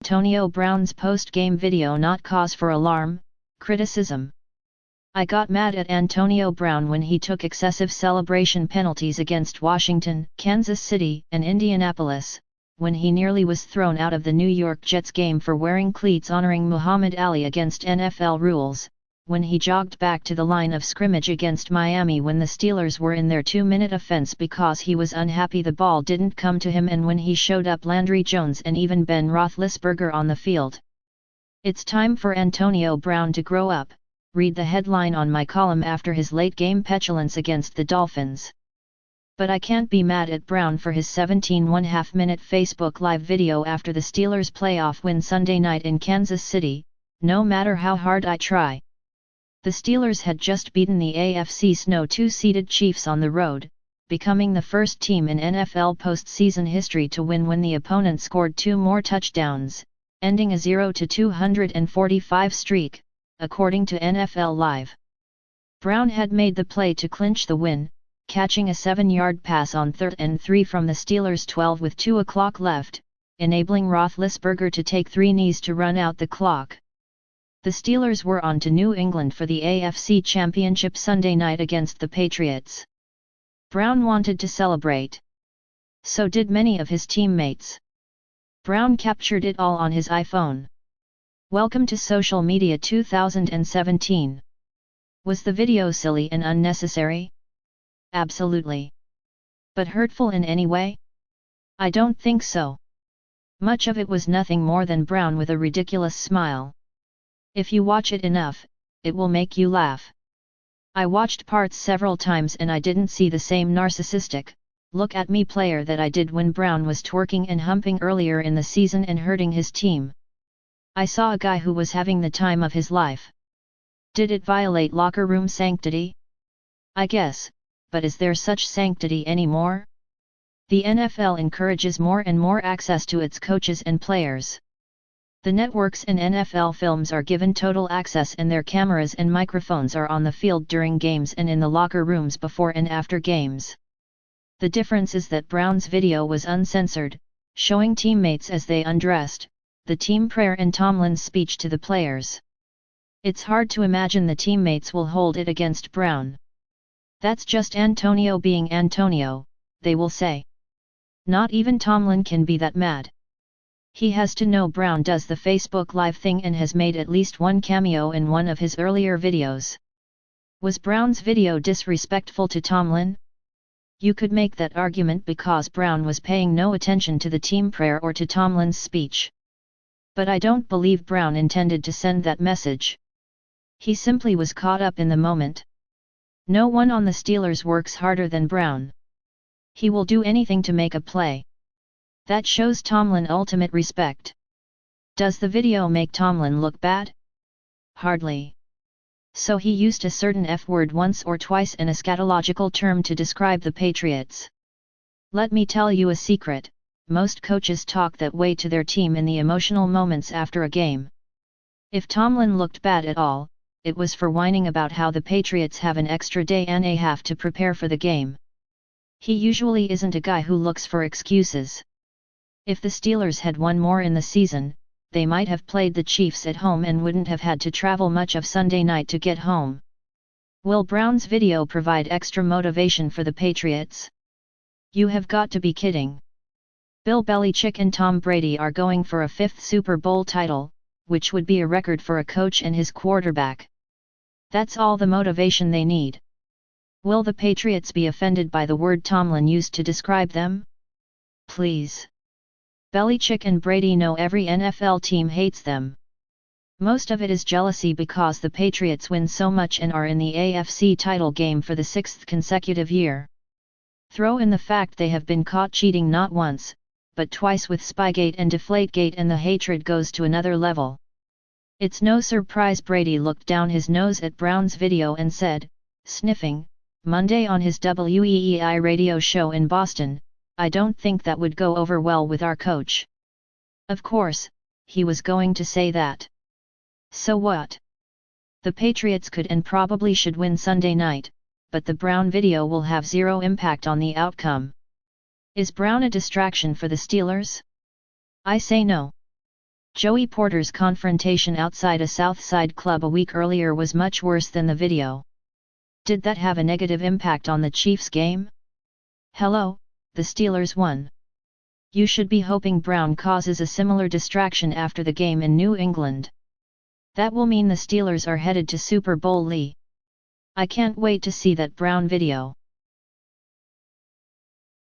Antonio Brown's post-game video not cause for alarm, criticism. I got mad at Antonio Brown when he took excessive celebration penalties against Washington, Kansas City, and Indianapolis, when he nearly was thrown out of the New York Jets game for wearing cleats honoring Muhammad Ali against NFL rules, when he jogged back to the line of scrimmage against Miami when the Steelers were in their 2-minute offense because he was unhappy the ball didn't come to him, and when he showed up Landry Jones and even Ben Roethlisberger on the field. It's time for Antonio Brown to grow up. Read the headline on my column after his late-game petulance against the Dolphins. But I can't be mad at Brown for his 17.5-minute Facebook Live video after the Steelers' playoff win Sunday night in Kansas City, no matter how hard I try. The Steelers had just beaten the AFC's No. 2-seeded Chiefs on the road, becoming the first team in NFL postseason history to win when the opponent scored 2 more touchdowns, ending a 0-245 streak, according to NFL Live. Brown had made the play to clinch the win, catching a 7-yard pass on 3rd and 3 from the Steelers' 12 with 2 o'clock left, enabling Roethlisberger to take 3 knees to run out the clock. The Steelers were on to New England for the AFC Championship Sunday night against the Patriots. Brown wanted to celebrate. So did many of his teammates. Brown captured it all on his iPhone. Welcome to social media 2017. Was the video silly and unnecessary? Absolutely. But hurtful in any way? I don't think so. Much of it was nothing more than Brown with a ridiculous smile. If you watch it enough, it will make you laugh. I watched parts several times and I didn't see the same narcissistic, look at me player that I did when Brown was twerking and humping earlier in the season and hurting his team. I saw a guy who was having the time of his life. Did it violate locker room sanctity? I guess, but is there such sanctity anymore? The NFL encourages more and more access to its coaches and players. The networks and NFL films are given total access and their cameras and microphones are on the field during games and in the locker rooms before and after games. The difference is that Brown's video was uncensored, showing teammates as they undressed, the team prayer and Tomlin's speech to the players. It's hard to imagine the teammates will hold it against Brown. That's just Antonio being Antonio, they will say. Not even Tomlin can be that mad. He has to know Brown does the Facebook Live thing and has made at least one cameo in one of his earlier videos. Was Brown's video disrespectful to Tomlin? You could make that argument because Brown was paying no attention to the team prayer or to Tomlin's speech. But I don't believe Brown intended to send that message. He simply was caught up in the moment. No one on the Steelers works harder than Brown. He will do anything to make a play. That shows Tomlin ultimate respect. Does the video make Tomlin look bad? Hardly. So he used a certain F-word once or twice, an eschatological term to describe the Patriots. Let me tell you a secret. Most coaches talk that way to their team in the emotional moments after a game. If Tomlin looked bad at all, it was for whining about how the Patriots have an extra day and a half to prepare for the game. He usually isn't a guy who looks for excuses. If the Steelers had won more in the season, they might have played the Chiefs at home and wouldn't have had to travel much of Sunday night to get home. Will Brown's video provide extra motivation for the Patriots? You have got to be kidding. Bill Belichick and Tom Brady are going for a 5th Super Bowl title, which would be a record for a coach and his quarterback. That's all the motivation they need. Will the Patriots be offended by the word Tomlin used to describe them? Please. Belichick and Brady know every NFL team hates them. Most of it is jealousy because the Patriots win so much and are in the AFC title game for the 6th consecutive year. Throw in the fact they have been caught cheating not once, but twice with Spygate and Deflategate, and the hatred goes to another level. It's no surprise Brady looked down his nose at Brown's video and said, sniffing, Monday on his WEEI radio show in Boston, "I don't think that would go over well with our coach." Of course, he was going to say that. So what? The Patriots could and probably should win Sunday night, but the Brown video will have zero impact on the outcome. Is Brown a distraction for the Steelers? I say no. Joey Porter's confrontation outside a Southside club a week earlier was much worse than the video. Did that have a negative impact on the Chiefs' game? Hello, the Steelers won. You should be hoping Brown causes a similar distraction after the game in New England. That will mean the Steelers are headed to Super Bowl LE. I can't wait to see that Brown video.